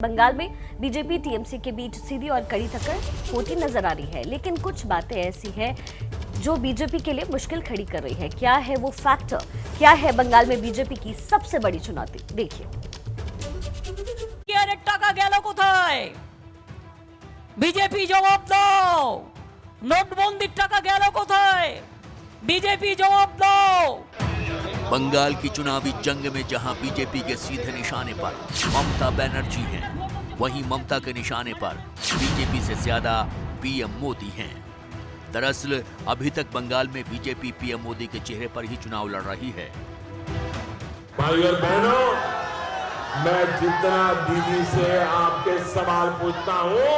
बंगाल में BJP TMC के बीच सीधी और कड़ी टक्कर होती नजर आ रही है, लेकिन कुछ बातें ऐसी हैं जो बीजेपी के लिए मुश्किल खड़ी कर रही है। क्या है वो फैक्टर? क्या है बंगाल में बीजेपी की सबसे बड़ी चुनौती? देखिए। बीजेपी जवाब दो, नोटबंदी टाका गेलो कोथाय? बीजेपी जवाब दो। बंगाल की चुनावी जंग में जहां बीजेपी के सीधे निशाने पर ममता बनर्जी हैं, वहीं ममता के निशाने पर बीजेपी से ज्यादा पीएम मोदी हैं। दरअसल अभी तक बंगाल में बीजेपी पीएम मोदी के चेहरे पर ही चुनाव लड़ रही है। भाई और बहनों, मैं जितना दीदी से आपके सवाल पूछता हूं,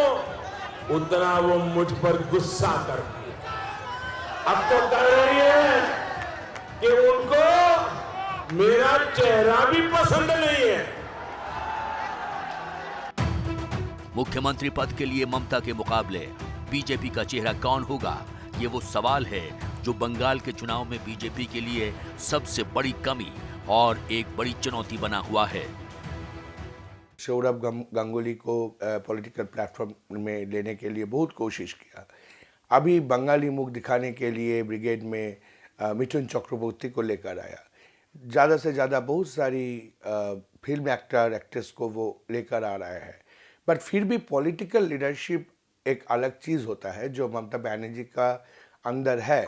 उतना वो मुझ पर गुस्सा करती है। अब तो कह रही है कि उनको मेरा चेहरा भी पसंद नहीं है। मुख्यमंत्री पद के लिए ममता के मुकाबले बीजेपी का चेहरा कौन होगा, ये वो सवाल है जो बंगाल के चुनाव में बीजेपी के लिए सबसे बड़ी कमी और एक बड़ी चुनौती बना हुआ है। सौरभ गांगुली को पॉलिटिकल प्लेटफॉर्म में लेने के लिए बहुत कोशिश किया। अभी बंगाली मुख दिखाने के लिए ब्रिगेड में मिथुन चक्रवर्ती को लेकर आया। ज़्यादा से ज़्यादा बहुत सारी फिल्म एक्टर एक्ट्रेस को वो लेकर आ रहा है, बट फिर भी पॉलिटिकल लीडरशिप एक अलग चीज़ होता है जो ममता बनर्जी का अंदर है।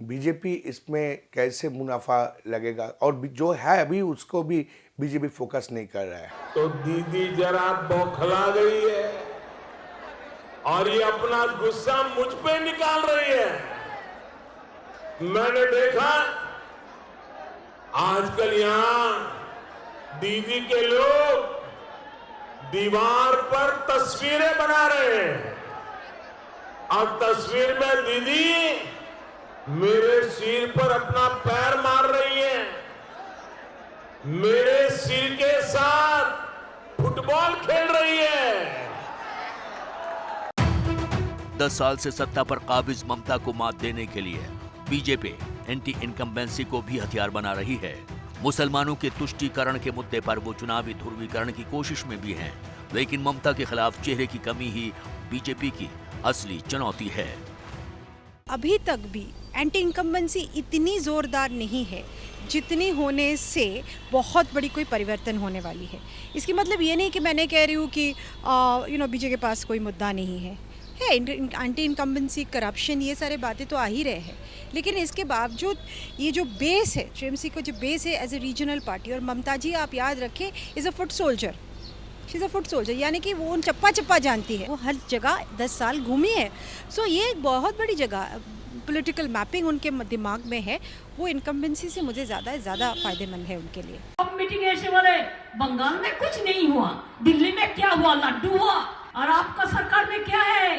बीजेपी इसमें कैसे मुनाफा लगेगा और जो है अभी उसको भी बीजेपी फोकस नहीं कर रहा है। तो दीदी जरा बौखला गई है और ये अपना गुस्सा मुझ पे निकाल रही है। मैंने देखा आजकल यहां दीदी के लोग दीवार पर तस्वीरें बना रहे हैं और तस्वीर में दीदी मेरे सिर पर अपना पैर मार रही है, मेरे सिर के साथ फुटबॉल खेल रही है। 10 साल से सत्ता पर काबिज ममता को मात देने के लिए बीजेपी एंटी इनकम्बेंसी को भी हथियार बना रही है। मुसलमानों के तुष्टीकरण के मुद्दे पर वो चुनावी ध्रुवीकरण की कोशिश में भी हैं, लेकिन ममता के खिलाफ चेहरे की कमी ही बीजेपी की असली चुनौती है। अभी तक भी एंटी इनकम्बेंसी इतनी जोरदार नहीं है जितनी होने से बहुत बड़ी कोई परिवर्तन होने वाली है। इसकी मतलब ये नहीं कि मैंने कह रही हूँ कि बीजेपी के पास कोई मुद्दा नहीं है एंटी इनकम्बेंसी, करप्शन, ये सारे बातें तो आ ही रहे हैं, लेकिन इसके बावजूद ये जो बेस है टीएमसी का, जो बेस है एज ए रीजनल पार्टी, और ममता जी आप याद रखें is a foot soldier, she is a foot soldier, यानी कि वो चप्पा चप्पा जानती है, वो हर जगह 10 साल घूमी है। सो ये एक बहुत बड़ी जगह पॉलिटिकल मैपिंग उनके दिमाग में है। वो इनकम्बेंसी से मुझे ज़्यादा फायदेमंद है उनके लिए। अब मीटिंग ऐसे बोले बंगाल में कुछ नहीं हुआ, दिल्ली में क्या हुआ, लड्डू हुआ, और आपका सरकार में क्या है,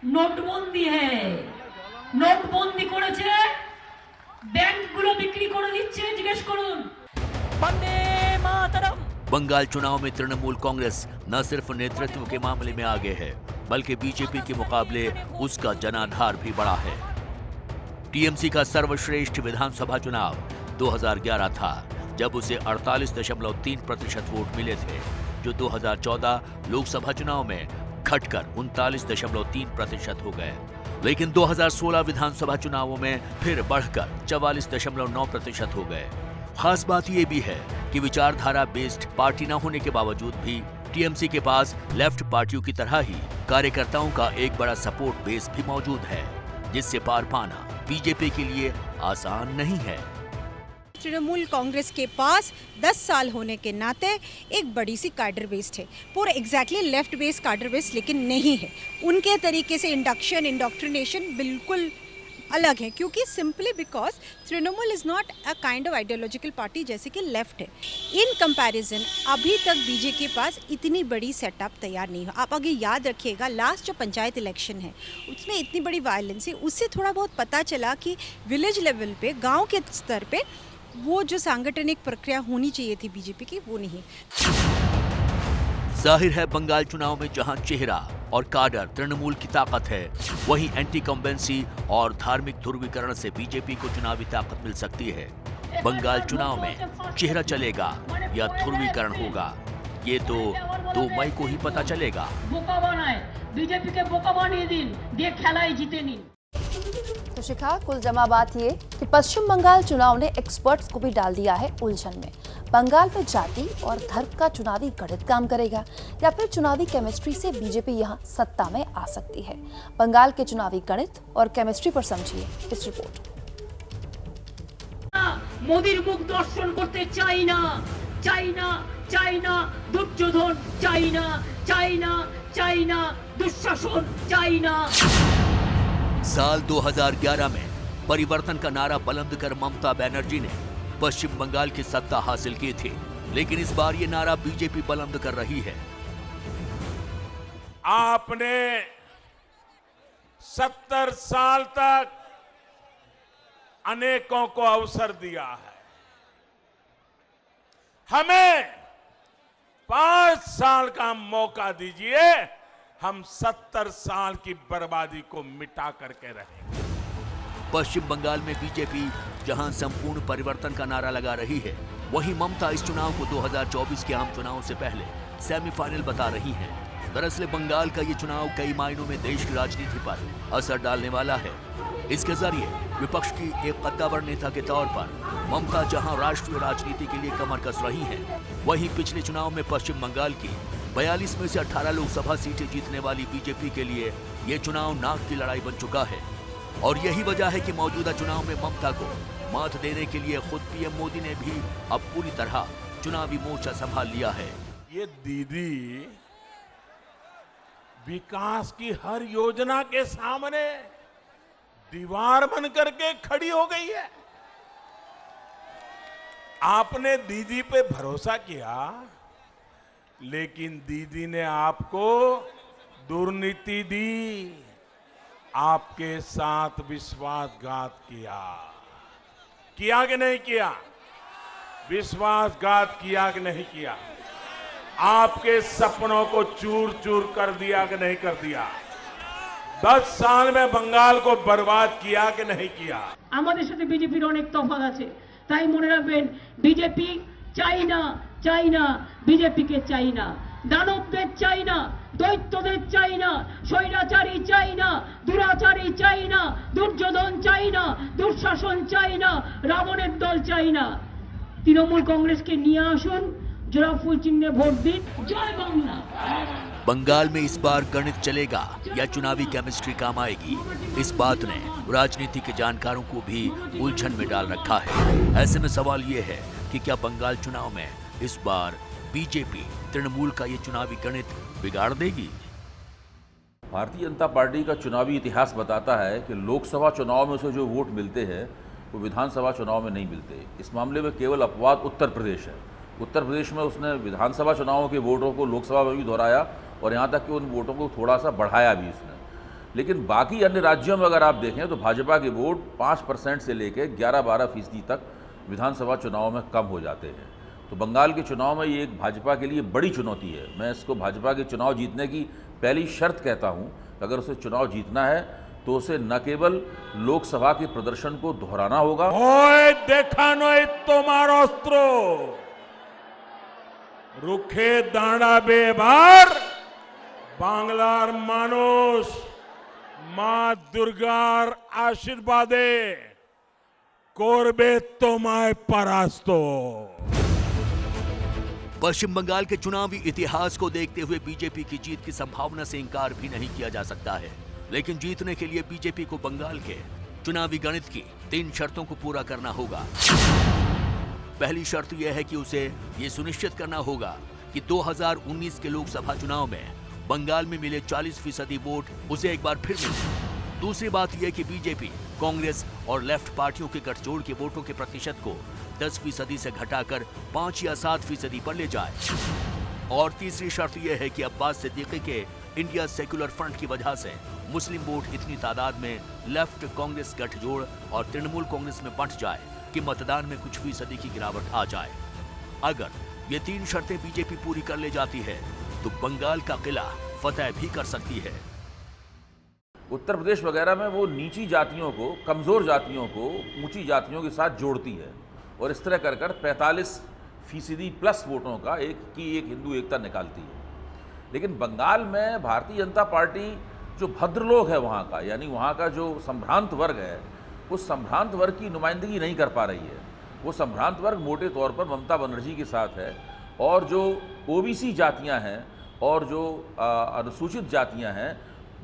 নোটবন্দি है। নোটবন্দি করেছে, ব্যাংকগুলো বিক্রি করে দিচ্ছে, জিজ্ঞেস করুন। বন্দে মাতরম। बंगाल चुनाव में तृणमूल कांग्रेस न सिर्फ नेतृत्व के मामले में आगे है, बल्कि बीजेपी के मुकाबले उसका जनाधार भी बड़ा है। टीएमसी का सर्वश्रेष्ठ विधानसभा चुनाव 2011 था, जब उसे 48.3% वोट मिले थे, जो 2014 लोकसभा चुनाव में घटकर 39.3% हो गए। लेकिन 2016 विधानसभा चुनावों में फिर बढ़कर 44.9% हो गए। खास बात यह भी है कि विचारधारा बेस्ड पार्टी न होने के बावजूद भी टीएमसी के पास लेफ्ट पार्टियों की तरह ही कार्यकर्ताओं का एक बड़ा सपोर्ट बेस भी मौजूद है, जिससे पार पाना बीजेपी के लिए आसान नहीं है। तृणमूल कांग्रेस के पास 10 साल होने के नाते एक बड़ी सी कार्डर बेस्ड है, पूरा एग्जैक्टली लेफ्ट बेस्ड कार्डर बेस्ड लेकिन नहीं है। उनके तरीके से इंडक्शन, इंडोक्ट्रिनेशन बिल्कुल अलग है, क्योंकि simply because Trinamool is not a kind of ideological party जैसे कि लेफ्ट है। इन कंपैरिजन अभी तक बीजेपी के पास इतनी बड़ी सेटअप तैयार नहीं हो। आप आगे याद रखिएगा, लास्ट जो पंचायत इलेक्शन है उसमें इतनी बड़ी वायलेंस है, उससे थोड़ा बहुत पता चला कि विलेज लेवल पे, गाँव के स्तर पे वो जो सांगठनिक प्रक्रिया होनी चाहिए थी बीजेपी की, वो नहीं। जाहिर है बंगाल चुनाव में जहां चेहरा और काडर तृणमूल की ताकत है, वहीं एंटी कंबेंसी और धार्मिक ध्रुवीकरण से बीजेपी को चुनावी ताकत मिल सकती है। बंगाल चुनाव में चेहरा चलेगा या ध्रुवीकरण होगा, ये तो 2 मई को ही पता चलेगा। বোকা বানায় বিজেপিকে বোকা বানিয়ে দিন দিয়ে খেলায় জিতে নিন। तो शिखा, कुल जमा बात ये कि पश्चिम बंगाल चुनाव ने एक्सपर्ट्स को भी डाल दिया है उलझन में। बंगाल में जाति और धर्म का चुनावी गणित काम करेगा या फिर चुनावी केमिस्ट्री से बीजेपी यहां सत्ता में आ सकती है। बंगाल के चुनावी गणित और केमिस्ट्री पर समझिए इस रिपोर्ट। মোদির মুখ দর্শন করতে চাই না, চাই না, চাই না দুর্যোধন, চাই না, চাই না, চাই না দুঃशासन, চাই না। साल 2011 में परिवर्तन का नारा बुलंद कर ममता बनर्जी ने पश्चिम बंगाल की सत्ता हासिल की थी, लेकिन इस बार ये नारा बीजेपी बुलंद कर रही है। आपने 70 साल तक अनेकों को अवसर दिया है, हमें 5 साल का मौका दीजिए, हम 70 साल की बर्बादी को मिटा करके रहेंगे। पश्चिम बंगाल में बीजेपी जहां संपूर्ण परिवर्तन का नारा लगा रही है, वहीं ममता इस चुनाव को 2024 के आम चुनाव से पहले सेमीफाइनल बता रही हैं। दरअसल बंगाल का ये चुनाव कई मायनों में देश की राजनीति पर असर डालने वाला है। इसके जरिए विपक्ष की एक कद्दावर नेता के तौर पर ममता जहां राष्ट्रीय राजनीति के लिए कमर कस रही हैं, वहीं पिछले चुनाव में पश्चिम बंगाल की 42 में से 18 लोकसभा सीटें जीतने वाली बीजेपी के लिए ये चुनाव नाक की लड़ाई बन चुका है। और यही वजह है कि मौजूदा चुनाव में ममता को मात देने के लिए खुद पीएम मोदी ने भी अब पूरी तरह चुनावी मोर्चा संभाल लिया है। ये दीदी विकास की हर योजना के सामने दीवार बन करके खड़ी हो गई है। आपने दीदी पे भरोसा किया, लेकिन दीदी ने आपको दुर्नीति दी, आपके साथ विश्वासघात किया कि नहीं किया? विश्वासघात किया कि नहीं किया? आपके सपनों को चूर चूर कर दिया कि नहीं कर दिया? 10 साल में बंगाल को बर्बाद किया कि नहीं किया? আমাদের সাথে বিজেপির অনেক তফাৎ আছে, তাই মনে রাখবেন বিজেপি চাই না, চাই না, বিজেপিকে চাই না, দানবদের চাই না, দৈত্যদের চাই না, স্বৈরাচারী চাই না, দুরাচারী চাই না, দুর্যোধন চাই না, দুঃশাসন চাই না, রাবণের দল চাই না। তৃণমূল কংগ্রেসকে নিয়ে আসুন, জোড়া ফুল চিহ্নে ভোট দিন। জয় বাংলা। बंगाल में इस बार गणित चलेगा या चुनावी केमिस्ट्री काम आएगी, इस बात ने राजनीति के जानकारों को भी उलझन में डाल रखा है। ऐसे में सवाल ये है कि क्या बंगाल चुनाव में इस बार बीजेपी तृणमूल का ये चुनावी गणित बिगाड़ देगी? भारतीय जनता पार्टी का चुनावी इतिहास बताता है कि लोकसभा चुनाव में उसे जो वोट मिलते हैं वो विधानसभा चुनाव में नहीं मिलते। इस मामले में केवल अपवाद उत्तर प्रदेश है। उत्तर प्रदेश में उसने विधानसभा चुनावों के वोटों को लोकसभा में भी दोहराया और यहाँ तक कि उन वोटों को थोड़ा सा बढ़ाया भी उसने। लेकिन बाकी अन्य राज्यों में अगर आप देखें तो भाजपा के वोट 5% से लेकर 11-12% तक विधानसभा चुनाव में कम हो जाते हैं। तो बंगाल के चुनाव में ये एक भाजपा के लिए बड़ी चुनौती है। मैं इसको भाजपा के चुनाव जीतने की पहली शर्त कहता हूँ। अगर उसे चुनाव जीतना है तो उसे न केवल लोकसभा के प्रदर्शन को दोहराना होगा। ओए देखा नोए তোমার অস্ত্র, রুখে দাঁড়াবে এবার বাংলার মানুষ মা দুর্গার আশীর্বাদে করবে তোমায় পরাস্ত। पश्चिम बंगाल के चुनावी इतिहास को देखते हुए बीजेपी की जीत की संभावना से इंकार भी नहीं किया जा सकता है, लेकिन जीतने के लिए बीजेपी को बंगाल के चुनावी गणित की 3 शर्तों को पूरा करना होगा। पहली शर्त यह है कि उसे ये सुनिश्चित करना होगा कि 2019 के लोकसभा चुनाव में बंगाल में मिले 40% वोट उसे एक बार फिर मिले। दूसरी बात यह कि बीजेपी, कांग्रेस और लेफ्ट पार्टियों के गठजोड़ के वोटों के प्रतिशत को 10% से घटाकर 5 या 7% पर ले जाए। और तीसरी शर्त यह है कि अब्बास सिद्दीकी के इंडिया सेक्युलर फ्रंट की वजह से मुस्लिम वोट इतनी तादाद में लेफ्ट कांग्रेस गठजोड़ और तृणमूल कांग्रेस में बंट जाए कि मतदान में कुछ फीसदी की गिरावट आ जाए। अगर ये 3 शर्तें बीजेपी पूरी कर ले जाती है तो बंगाल का किला फतेह भी कर सकती है। उत्तर प्रदेश वगैरह में वो नीची जातियों को, कमज़ोर जातियों को ऊंची जातियों के साथ जोड़ती है और इस तरह कर 45 फीसदी प्लस वोटों का एक हिंदू एकता निकालती है। लेकिन बंगाल में भारतीय जनता पार्टी जो भद्र लोग है वहाँ का, यानी वहाँ का जो संभ्रांत वर्ग है, उस संभ्रांत वर्ग की नुमाइंदगी नहीं कर पा रही है। वो संभ्रांत वर्ग मोटे तौर पर ममता बनर्जी के साथ है, और जो ओबीसी जातियाँ हैं और जो अनुसूचित जातियाँ हैं,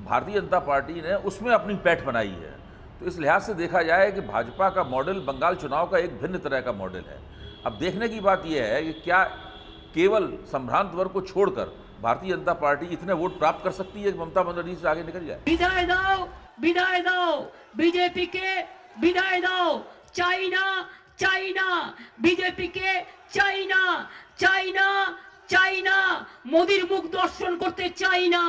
भारतीय जनता पार्टी ने उसमें अपनी पैठ बनाई है। तो इस लिहाज से देखा जाए कि भाजपा का मॉडल बंगाल चुनाव का एक भिन्न तरह का मॉडल है। अब देखने की बात यह है कि क्या केवल संभ्रांत वर्ग को छोड़कर भारतीय जनता पार्टी इतने वोट प्राप्त कर सकती है कि ममता बनर्जी से आगे निकल जाए। विदाई दो बीजेपी के, विदाई दो चाइना, चाइना बीजेपी के, चाइना, चाइना, चाइना मोदीर मुख दर्शन करते चाइना,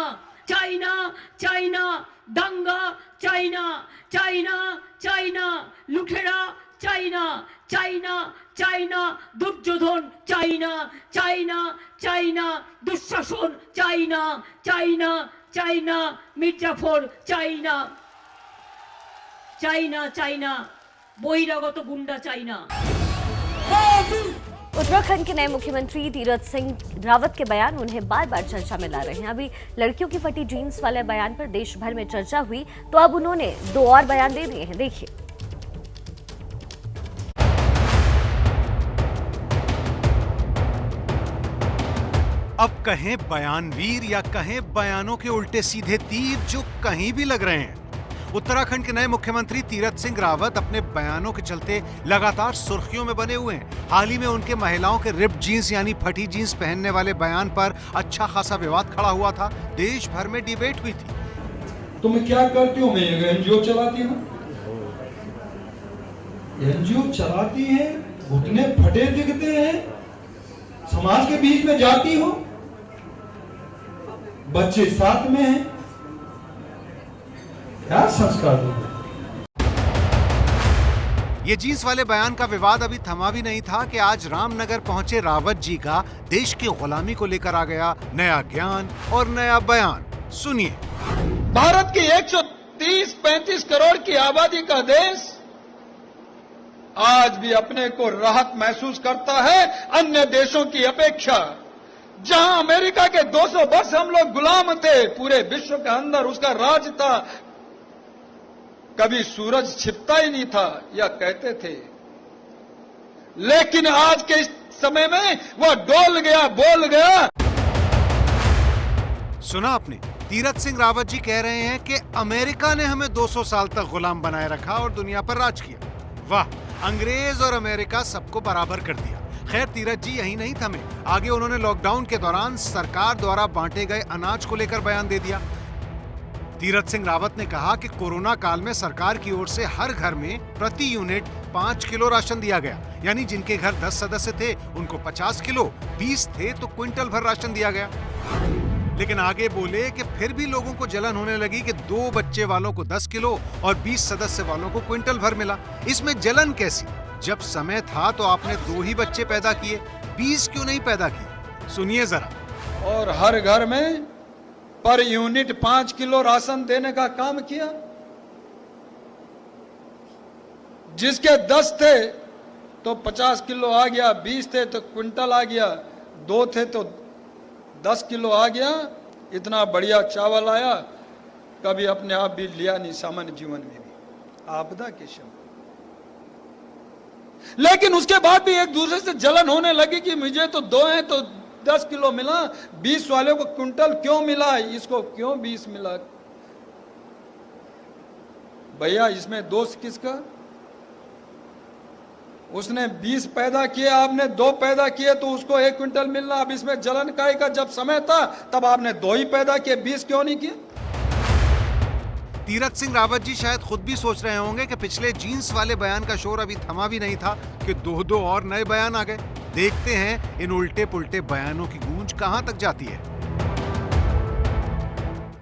चाइना, चाइना दांगा, चाइना, चाइना, चाइना लुटेरा, चाइना, चाइना, चाइना दुर्योधन, चाइना, चाइना, चाइना दुঃशासन, चाइना, चाइना, चाइना मिर्जाफर, चाइना, चाइना, चाइना बहिरागत गुंडा, चाइना। उत्तराखंड के नए मुख्यमंत्री तीरथ सिंह रावत के बयान उन्हें बार बार चर्चा में ला रहे हैं। अभी लड़कियों की फटी जीन्स वाले बयान पर देश भर में चर्चा हुई, तो अब उन्होंने 2 और बयान दे दिए हैं। देखिए। अब कहें बयानवीर या कहें बयानों के उल्टे सीधे तीर जो कहीं भी लग रहे हैं, उत्तराखंड के नए मुख्यमंत्री तीरथ सिंह रावत अपने बयानों के चलते लगातार सुर्खियों में बने हुए हैं। हाल ही में उनके महिलाओं के रिप्ड जीन्स यानी फटी जीन्स पहनने वाले बयान पर अच्छा खासा विवाद खड़ा हुआ था। देश भर में डिबेट हुई थी। तुम क्या करती हो? मैं एनजीओ चलाती हूँ। एनजीओ चलाती है, घुटने फटे दिखते हैं, समाज के बीच में जाती हो, बच्चे साथ में हैं, क्या संस्कार दो? ये जीन्स वाले बयान का विवाद अभी थमा भी नहीं था कि आज रामनगर पहुंचे रावत जी का देश की गुलामी को लेकर आ गया नया ज्ञान और नया बयान। सुनिए। भारत की 130-35 करोड़ की आबादी का देश आज भी अपने को राहत महसूस करता है अन्य देशों की अपेक्षा। जहां अमेरिका के 200 वर्ष हम लोग गुलाम थे, पूरे विश्व के अंदर उसका राज था, कभी सूरज छिपता ही नहीं था, या कहते थे। लेकिन आज के इस समय में वह डोल गया, बोल गया। सुना आपने? तीरथ सिंह रावत जी कह रहे हैं कि अमेरिका ने हमें 200 साल तक गुलाम बनाए रखा और दुनिया पर राज किया। वाह, अंग्रेज और अमेरिका सबको बराबर कर दिया। खैर, तीरथ जी यही नहीं थमे, आगे उन्होंने लॉकडाउन के दौरान सरकार द्वारा बांटे गए अनाज को लेकर बयान दे दिया। तीरथ सिंह रावत ने कहा कि कोरोना काल में सरकार की ओर से हर घर में प्रति यूनिट 5 किलो राशन दिया गया, यानी जिनके घर 10 सदस्य थे उनको 50 किलो, 20 थे तो क्विंटल भर राशन दिया गया। लेकिन आगे बोले कि फिर भी लोगों को जलन होने लगी कि 2 बच्चे वालों को 10 किलो और 20 सदस्य वालों को क्विंटल भर मिला। इसमें जलन कैसी? जब समय था तो आपने 2 ही बच्चे पैदा किए, 20 क्यों नहीं पैदा किए? सुनिए जरा। और हर घर में पर यूनिट 5 किलो राशन देने का काम किया। जिसके 10 थे तो 50 किलो आ गया, 20 थे तो क्विंटल आ गया, 2 थे तो 10 किलो आ गया। इतना बढ़िया चावल आया, कभी अपने आप भी लिया नहीं सामान्य जीवन में भी, आपदा के समय। लेकिन उसके बाद भी एक दूसरे से जलन होने लगी कि मुझे तो 2 हैं तो 10 किलो मिला, 20 वाले को क्विंटल क्यों मिला, इसको क्यों 20 मिला? भैया, इसमें दोष किसका? उसने 20 पैदा किए, आपने 2 पैदा किए तो उसको 1 क्विंटल मिलना। अब इसमें जलन काहे का? जब समय था तब आपने 2 ही पैदा किए, 20 क्यों नहीं किए? तीरथ सिंह रावत जी शायद खुद भी सोच रहे होंगे कि पिछले जीन्स वाले बयान का शोर अभी थमा भी नहीं था कि 2 और नए बयान आ गए। देखते हैं इन उल्टे पुल्टे बयानों की गूंज कहां तक जाती है।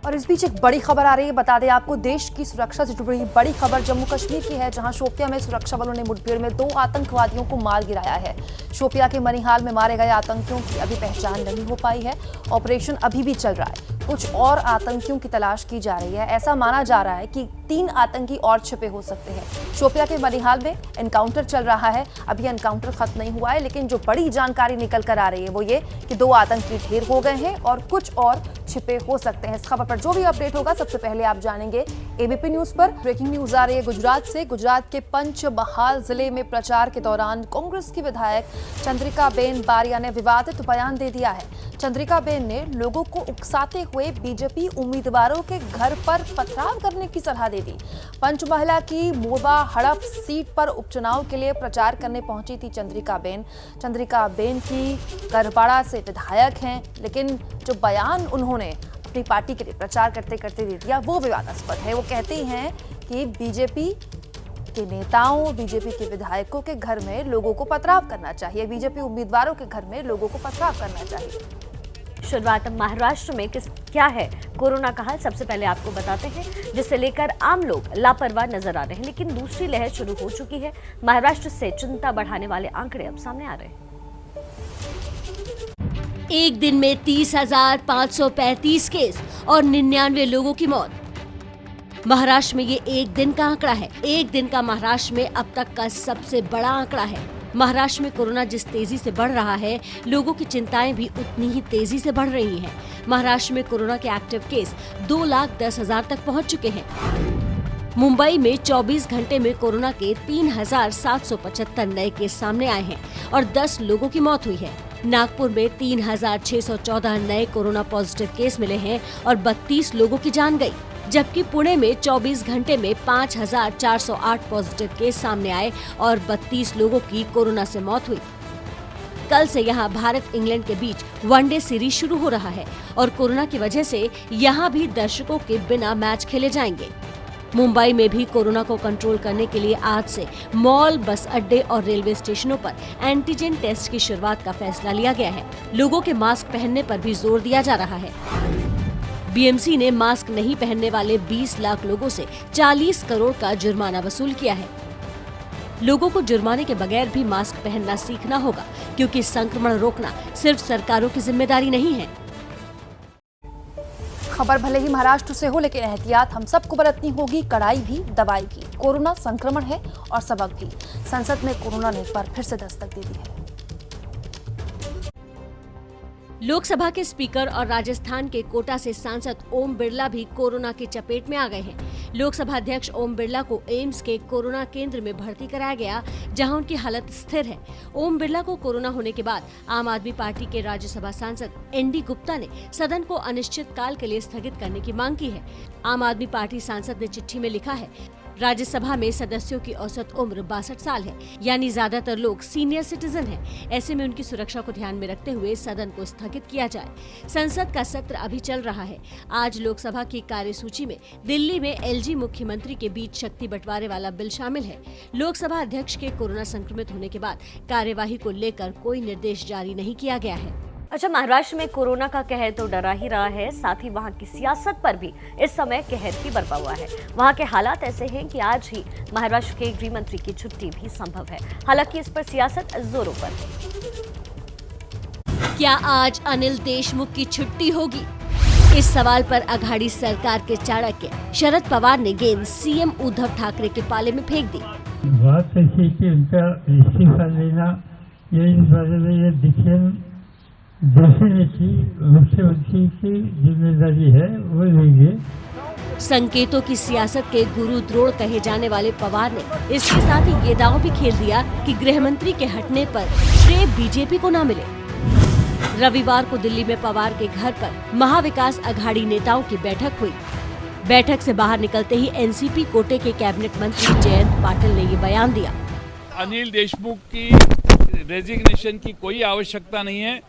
और इस बीच एक बड़ी खबर आ रही है। बता दें आपको, देश की सुरक्षा से जुड़ी बड़ी खबर जम्मू कश्मीर की है, जहां शोपिया में सुरक्षा बलों ने मुठभेड़ में 2 आतंकवादियों को मार गिराया है। शोपिया के मनिहाल में मारे गए आतंकियों की अभी पहचान नहीं हो पाई है। ऑपरेशन अभी भी चल रहा है। कुछ और आतंकियों की तलाश की जा रही है। ऐसा माना जा रहा है कि 3 आतंकी और छिपे हो सकते हैं। शोपिया के मनिहाल में एनकाउंटर चल रहा है। अभी एनकाउंटर खत्म नहीं हुआ है, लेकिन जो बड़ी जानकारी निकल कर आ रही है वो ये कि 2 आतंकी ढेर हो गए हैं और कुछ और छिपे हो सकते हैं। इस खबर पर जो भी अपडेट होगा सबसे पहले आप जानेंगे एबीपी न्यूज पर। ब्रेकिंग न्यूज आ रही है गुजरात से। गुजरात के पंचमहाल जिले में प्रचार के दौरान कांग्रेस की विधायक चंद्रिकाबेन बारिया ने विवादित बयान दे दिया है। चंद्रिकाबेन ने लोगों को उकसाते हुए बीजेपी उम्मीदवारों के घर पर पथराव करने की सलाह दे दी। पंचमहला की मोरबा हड़प सीट पर उपचुनाव के लिए प्रचार करने पहुंची थी चंद्रिकाबेन। चंद्रिकाबेन की करबाड़ा से विधायक हैं, लेकिन जो बयान उन्होंने अपनी पार्टी के लिए प्रचार करते करते दे दिया वो विवादास्पद है। वो कहते हैं कि बीजेपी के नेताओं, बीजेपी के विधायकों के घर में लोगों को पथराव करना चाहिए, बीजेपी उम्मीदवारों के घर में लोगों को पथराव करना चाहिए। शुरुआत महाराष्ट्र में क्या है कोरोना का हाल, सबसे पहले आपको बताते हैं, जिसे लेकर आम लोग लापरवाह नजर आ रहे हैं। लेकिन दूसरी लहर शुरू हो चुकी है। महाराष्ट्र से चिंता बढ़ाने वाले आंकड़े अब सामने आ रहे हैं। एक दिन में 30,535 केस और 99 लोगों की मौत। महाराष्ट्र में ये एक दिन का आंकड़ा है। एक दिन का महाराष्ट्र में अब तक का सबसे बड़ा आंकड़ा है। महाराष्ट्र में कोरोना जिस तेजी से बढ़ रहा है, लोगों की चिंताएं भी उतनी ही तेजी से बढ़ रही हैं। महाराष्ट्र में कोरोना के एक्टिव केस 2,10,000 तक पहुंच चुके हैं। मुंबई में 24 घंटे में कोरोना के 3,775 नए केस सामने आए हैं और 10 लोगों की मौत हुई है। नागपुर में 3,614 नए कोरोना पॉजिटिव केस मिले हैं और 32 लोगों की जान गई, जबकि पुणे में 24 घंटे में 5,408 पॉजिटिव केस सामने आए और 32 लोगों की कोरोना से मौत हुई। कल से यहां भारत इंग्लैंड के बीच वनडे सीरीज शुरू हो रहा है और कोरोना की वजह से यहां भी दर्शकों के बिना मैच खेले जाएंगे। मुंबई में भी कोरोना को कंट्रोल करने के लिए आज से मॉल, बस अड्डे और रेलवे स्टेशनों पर एंटीजन टेस्ट की शुरुआत का फैसला लिया गया है। लोगों के मास्क पहनने पर भी जोर दिया जा रहा है। बीएमसी ने मास्क नहीं पहनने वाले 20 लाख लोगों से 40 करोड़ का जुर्माना वसूल किया है। लोगों को जुर्माने के बगैर भी मास्क पहनना सीखना होगा, क्योंकि संक्रमण रोकना सिर्फ सरकारों की जिम्मेदारी नहीं है। खबर भले ही महाराष्ट्र से हो, लेकिन एहतियात हम सबको बरतनी होगी, कड़ाई भी दवाई भी। कोरोना संक्रमण है और सबक भी। संसद में कोरोना ने एक बार फिर से दस्तक दे दी है। लोकसभा के स्पीकर और राजस्थान के कोटा से सांसद ओम बिरला भी कोरोना की चपेट में आ गए हैं। लोकसभा अध्यक्ष ओम बिरला को एम्स के कोरोना केंद्र में भर्ती कराया गया, जहां उनकी हालत स्थिर है। ओम बिरला को कोरोना होने के बाद आम आदमी पार्टी के राज्यसभा सांसद एनडी गुप्ता ने सदन को अनिश्चित काल के लिए स्थगित करने की मांग की है। आम आदमी पार्टी सांसद ने चिट्ठी में लिखा है, राज्यसभा में सदस्यों की औसत उम्र 62 साल है, यानी ज्यादातर लोग सीनियर सिटीजन हैं। ऐसे में उनकी सुरक्षा को ध्यान में रखते हुए सदन को स्थगित किया जाए। संसद का सत्र अभी चल रहा है। आज लोकसभा की कार्यसूची में दिल्ली में एलजी मुख्यमंत्री के बीच शक्ति बंटवारे वाला बिल शामिल है। लोकसभा अध्यक्ष के कोरोना संक्रमित होने के बाद कार्यवाही को लेकर कोई निर्देश जारी नहीं किया गया है। अच्छा, महाराष्ट्र में कोरोना का कहर तो डरा ही रहा है, साथ ही वहां की सियासत पर भी इस समय कहर ही बरपा हुआ है। वहां के हालात ऐसे हैं कि आज ही महाराष्ट्र के गृह मंत्री की छुट्टी भी संभव है। हालांकि इस पर सियासत जोरों पर है। क्या आज अनिल देशमुख की छुट्टी होगी? इस सवाल पर अघाड़ी सरकार के चाणक्य शरद पवार ने गेंद सीएम उद्धव ठाकरे के पाले में फेंक दी। बात ऐसी कि उनका इस्तीफा लेना, ये इस बारे में ये डिसीजन डेफिनेटली मुख्यमंत्री की जिम्मेदारी है, वो लेंगे। संकेतों की सियासत के गुरु द्रोण कहे जाने वाले पवार ने इसके साथ ही ये दांव भी खेल दिया कि गृह मंत्री के हटने पर श्रेय बीजेपी को न मिले। रविवार को दिल्ली में पवार के घर पर महाविकास अघाड़ी नेताओं की बैठक हुई। बैठक से बाहर निकलते ही एनसीपी कोटे के कैबिनेट मंत्री जयंत पाटिल ने ये बयान दिया। अनिल देशमुख की रेजिग्नेशन की कोई आवश्यकता नहीं है।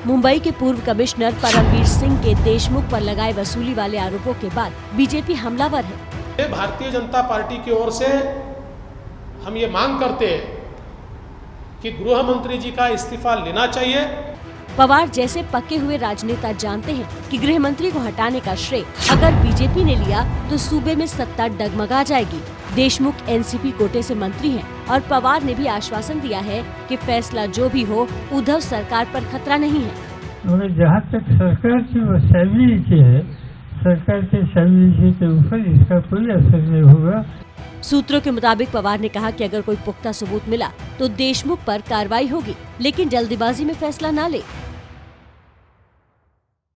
मुंबई के पूर्व कमिश्नर परमवीर सिंह के देशमुख पर लगाए वसूली वाले आरोपों के बाद बीजेपी हमलावर है। भारतीय जनता पार्टी की ओर से हम ये मांग करते हैं कि गृह मंत्री जी का इस्तीफा लेना चाहिए। पवार जैसे पके हुए राजनेता जानते हैं कि गृह मंत्री को हटाने का श्रेय अगर बीजेपी ने लिया तो सूबे में सत्ता डगमगा जाएगी। देशमुख एनसीपी कोटे से मंत्री हैं और पवार ने भी आश्वासन दिया है कि फैसला जो भी हो उद्धव सरकार पर खतरा नहीं है। मगर जहाँ तक सरकार की स्टेबिलिटी है, सरकार के स्टेबिलिटी के ऊपर इसका कोई असर नहीं होगा। सूत्रों के मुताबिक पवार ने कहा कि अगर कोई पुख्ता सबूत मिला तो देशमुख पर कार्रवाई होगी, लेकिन जल्दबाजी में फैसला न ले।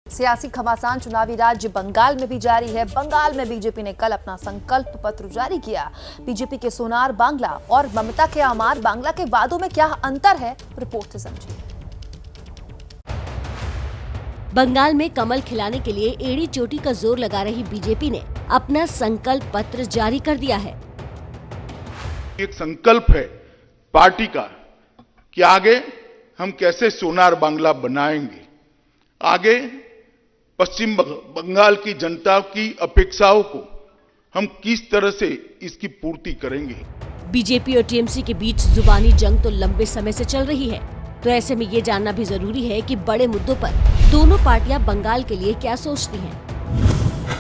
सियासी घमासान चुनावी राज्य बंगाल में भी जारी है। बंगाल में बीजेपी ने कल अपना संकल्प पत्र जारी किया। बीजेपी के सोनार बांग्ला और ममता के आमार बांग्ला के वादों में क्या अंतर है, रिपोर्ट से समझिए। बंगाल में कमल खिलाने के लिए एड़ी चोटी का जोर लगा रही बीजेपी ने अपना संकल्प पत्र जारी कर दिया है। एक संकल्प है पार्टी का कि आगे हम कैसे सोनार बांग्ला बनाएंगे, आगे पश्चिम बंगाल की जनता की अपेक्षाओं को हम किस तरह से इसकी पूर्ति करेंगे। बीजेपी और टीएमसी के बीच जुबानी जंग तो लंबे समय से चल रही है, तो ऐसे में ये जानना भी जरूरी है कि बड़े मुद्दों पर दोनों पार्टियां बंगाल के लिए क्या सोचती हैं।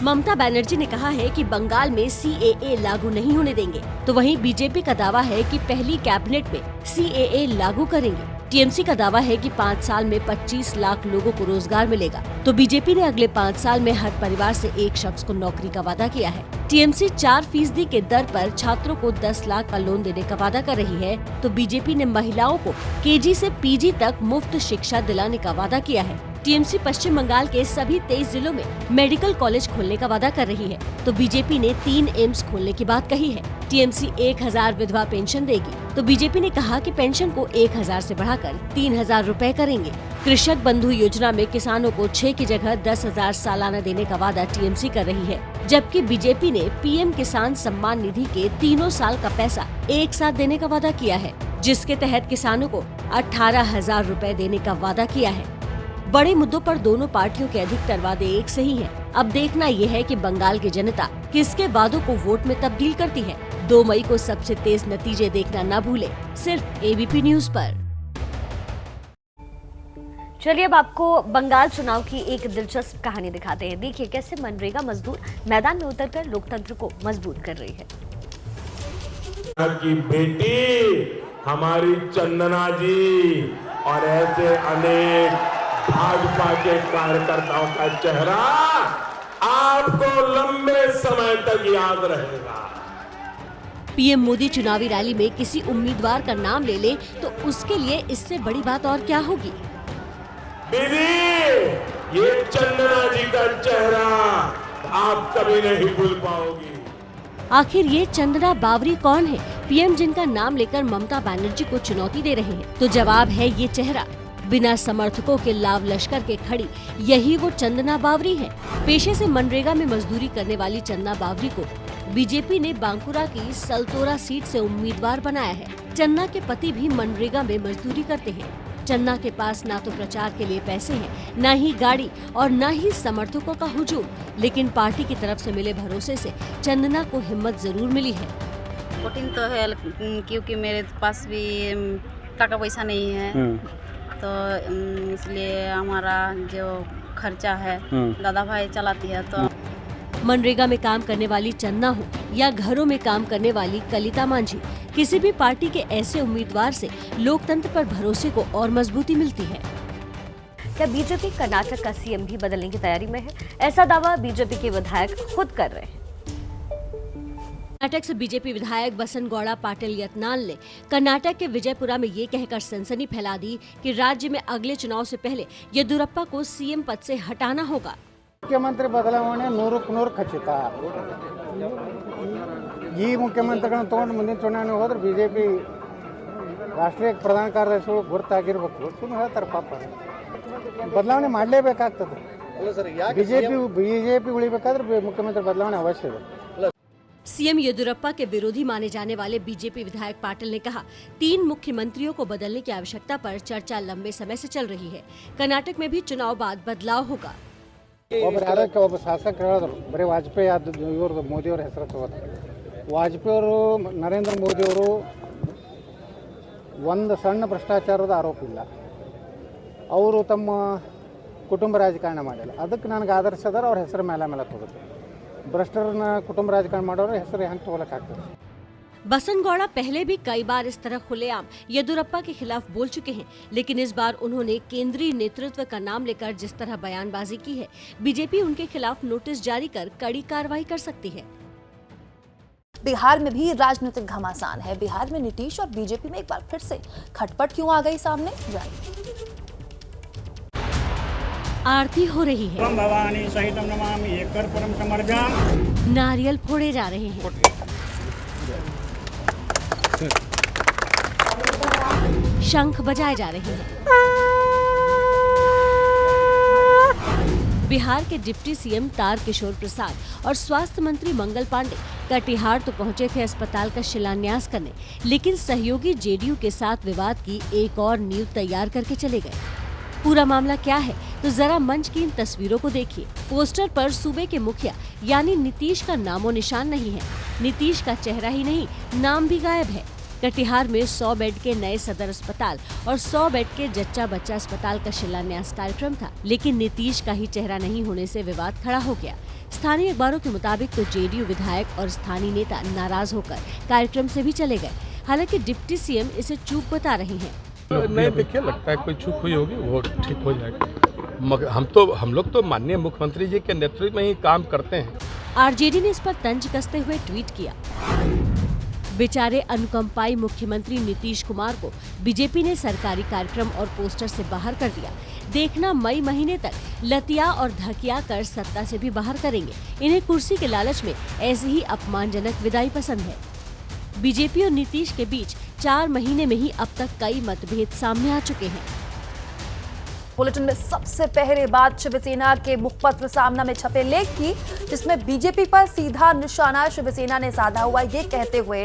ममता बनर्जी ने कहा है कि बंगाल में सीएए लागू नहीं होने देंगे, तो वहीं बीजेपी का दावा है कि पहली कैबिनेट में सीएए लागू करेंगे। टीएमसी का दावा है कि 5 साल में 25 लाख लोगों को रोजगार मिलेगा, तो बीजेपी ने अगले 5 साल में हर परिवार से एक शख्स को नौकरी का वादा किया है। टीएमसी 4% के दर पर छात्रों को 10 लाख का लोन देने का वादा कर रही है, तो बीजेपी ने महिलाओं को केजी से पीजी तक मुफ्त शिक्षा दिलाने का वादा किया है। टीएमसी पश्चिम बंगाल के सभी 23 जिलों में मेडिकल कॉलेज खोलने का वादा कर रही है, तो बीजेपी ने 3 एम्स खोलने की बात कही है। टीएमसी 1000 विधवा पेंशन देगी, तो बीजेपी ने कहा कि पेंशन को 1000 से बढ़ाकर 3000 रुपए करेंगे। कृषक बंधु योजना में किसानों को 6 की जगह 10,000 सालाना देने का वादा टीएमसी कर रही है, जबकि बीजेपी ने पीएम किसान सम्मान निधि के 3 साल का पैसा एक साथ देने का वादा किया है, जिसके तहत किसानों को 18,000 रुपए देने का वादा किया है। बड़े मुद्दों पर दोनों पार्टियों के अधिकतर वादे एक से ही हैं। अब देखना यह है कि बंगाल की जनता किसके वादों को वोट में तब्दील करती है। 2 मई को सबसे तेज नतीजे देखना न भूले, सिर्फ एबीपी न्यूज पर। चलिए अब आपको बंगाल चुनाव की एक दिलचस्प कहानी दिखाते हैं। देखिए कैसे मनरेगा मजदूर मैदान में उतरकर लोकतंत्र को मजबूत कर रही है। की बेटी हमारी चंदना जी और ऐसे अनेक भाजपा के कार्यकर्ताओं का चेहरा आपको लंबे समय तक याद रहेगा। पीएम मोदी चुनावी रैली में किसी उम्मीदवार का नाम ले ले तो उसके लिए इससे बड़ी बात और क्या होगी। दीदी, ये चंदना जी का चेहरा आप कभी नहीं भूल पाओगी। आखिर ये चंदना बावरी कौन है, पीएम जिनका नाम लेकर ममता बनर्जी को चुनौती दे रहे हैं? तो जवाब है ये चेहरा। बिना समर्थकों के लाव लश्कर के खड़ी यही वो चंदना बावरी है। पेशे से मनरेगा में मजदूरी करने वाली चंदना बावरी को बीजेपी ने बांकुरा की सलतोरा सीट से उम्मीदवार बनाया है। चंदना के पति भी मनरेगा में मजदूरी करते हैं। चंदना के पास ना तो प्रचार के लिए पैसे हैं, न ही गाड़ी और न ही समर्थकों का हुजूम, लेकिन पार्टी की तरफ से मिले भरोसे से चंदना को हिम्मत जरूर मिली है। वोटिंग तो है क्योंकि मेरे पास भी टाका पैसा नहीं है, तो इसलिए हमारा जो खर्चा है दादा भाई चलाती है। तो मनरेगा में काम करने वाली चंदना हो या घरों में काम करने वाली कलिता मांझी, किसी भी पार्टी के ऐसे उम्मीदवार से लोकतंत्र पर भरोसे को और मजबूती मिलती है। क्या बीजेपी कर्नाटक का सीएम भी बदलने की तैयारी में है? ऐसा दावा बीजेपी के विधायक खुद कर रहे हैं। कर्नाटक से बीजेपी विधायक बसनगौड़ा पाटिल यत्नाल ने कर्नाटक के विजयपुरा में ये कहकर सनसनी फैला दी कि राज्य में अगले चुनाव से पहले येदियुरप्पा को सीएम पद से हटाना होगा। मुख्यमंत्री बदलावणे 100% ಖಚಿತ। ಈ ಮುಖ್ಯಮಂತ್ರಿಗಳನ್ನು ತಗೊಂಡು ಮುಂದಿನ ಚುನಾವಣೆ ಹೋದ್ರೆ ಬಿಜೆಪಿ ರಾಷ್ಟ್ರೀಯ ಪ್ರಧಾನ ಕಾರ್ಯದರ್ಶಿಗಳು ಗುರುತಾಗಿರ್ಬೇಕು। ಸುಮ್ಮನೆ ಹೇಳ್ತಾರೆ ಪಾಪ, ಬದಲಾವಣೆ ಮಾಡಲೇಬೇಕಾಗ್ತದೆ। ಬಿಜೆಪಿ ಉಳಿಬೇಕಾದ್ರೆ ಮುಖ್ಯಮಂತ್ರಿ ಬದಲಾವಣೆ ಅವಶ್ಯ ಇದೆ। सीएम येदियुरप्पा के विरोधी माने जाने वाले बीजेपी विधायक पाटिल ने कहा, 3 मुख्यमंत्रियों को बदलने की आवश्यकता पर चर्चा लंबे समय से चल रही है। कर्नाटक में भी चुनाव बाद बदलाव होगा। ಒಬ್ಬ ಶಾಸಕ ಹೇಳಿದ್ರು ಬರೀ ವಾಜಪೇಯಿ ಇವ್ರದ್ದು ಮೋದಿಯವರ ಹೆಸರು ತಗೋತಾರೆ। ವಾಜಪೇಯಿ ಅವರು ನರೇಂದ್ರ ಮೋದಿ ಅವರು ಒಂದು ಸಣ್ಣ ಭ್ರಷ್ಟಾಚಾರದ ಆರೋಪ ಇಲ್ಲ, ಅವರು ತಮ್ಮ ಕುಟುಂಬ ರಾಜಕಾರಣ ಮಾಡಿಲ್ಲ. ಅದಕ್ಕೆ ನನಗೆ ಆದರ್ಶದರ ಅವ್ರ ಹೆಸರು ಮೇಲೆ ಹೋಗುತ್ತೆ. ಭ್ರಷ್ಟರನ್ನ ಕುಟುಂಬ ರಾಜಕಾರಣ ಮಾಡೋರ ಹೆಸರು ಹೆಂಗೆ ತಗೊಳಕ್ಕಾಗ್ತದೆ? बसंत गौड़ा पहले भी कई बार इस तरह खुलेआम येदियुरप्पा के खिलाफ बोल चुके हैं, लेकिन इस बार उन्होंने केंद्रीय नेतृत्व का नाम लेकर जिस तरह बयानबाजी की है, बीजेपी उनके खिलाफ नोटिस जारी कर कड़ी कार्रवाई कर सकती है। बिहार में भी राजनीतिक घमासान है। बिहार में नीतीश और बीजेपी में एक बार फिर से खटपट क्यों आ गई सामने, जानिए। आरती हो रही है, भवानी सहितम नमामि एकर परम समर्जा, नारियल फोड़े जा रहे हैं, शंख बजाए जा रहे हैं। बिहार के डिप्टी सीएम तारकिशोर प्रसाद और स्वास्थ्य मंत्री मंगल पांडे कटिहार तो पहुंचे थे अस्पताल का शिलान्यास करने, लेकिन सहयोगी जेडीयू के साथ विवाद की एक और नींव तैयार करके चले गए। पूरा मामला क्या है तो जरा मंच की इन तस्वीरों को देखिए। पोस्टर पर सूबे के मुखिया यानी नीतीश का नामो निशान नहीं है। नीतीश का चेहरा ही नहीं, नाम भी गायब है। कटिहार में 100 बेड के नए सदर अस्पताल और 100 बेड के जच्चा बच्चा अस्पताल का शिलान्यास कार्यक्रम था, लेकिन नीतीश का ही चेहरा नहीं होने से विवाद खड़ा हो गया। स्थानीय अखबारों के मुताबिक तो जेडीयू विधायक और स्थानीय नेता नाराज होकर कार्यक्रम से भी चले गए। हालांकि डिप्टी सीएम इसे चूक बता रहे हैं। नहीं, देखिए लगता है कोई चूक हुई होगी, वो ठीक हो जाएगा। मगर हम लोग तो माननीय मुख्यमंत्री जी के नेतृत्व में ही काम करते हैं। आरजेडी ने इस पर तंज कसते हुए ट्वीट किया, बेचारे अनुकंपाई मुख्यमंत्री नीतीश कुमार को बीजेपी ने सरकारी कार्यक्रम और पोस्टर से बाहर कर दिया। देखना मई महीने तक लतिया और धकिया कर सत्ता से भी बाहर करेंगे। इन्हें कुर्सी के लालच में ऐसी ही अपमानजनक विदाई पसंद है। बीजेपी और नीतीश के बीच 4 महीने में ही अब तक कई मतभेद सामने आ चुके हैं। बुलेटिन में सबसे पहले बात शिवसेना के मुखपत्र सामना में छपे लेख की, जिसमें बीजेपी पर सीधा निशाना शिवसेना ने साधा हुआ, ये कहते हुए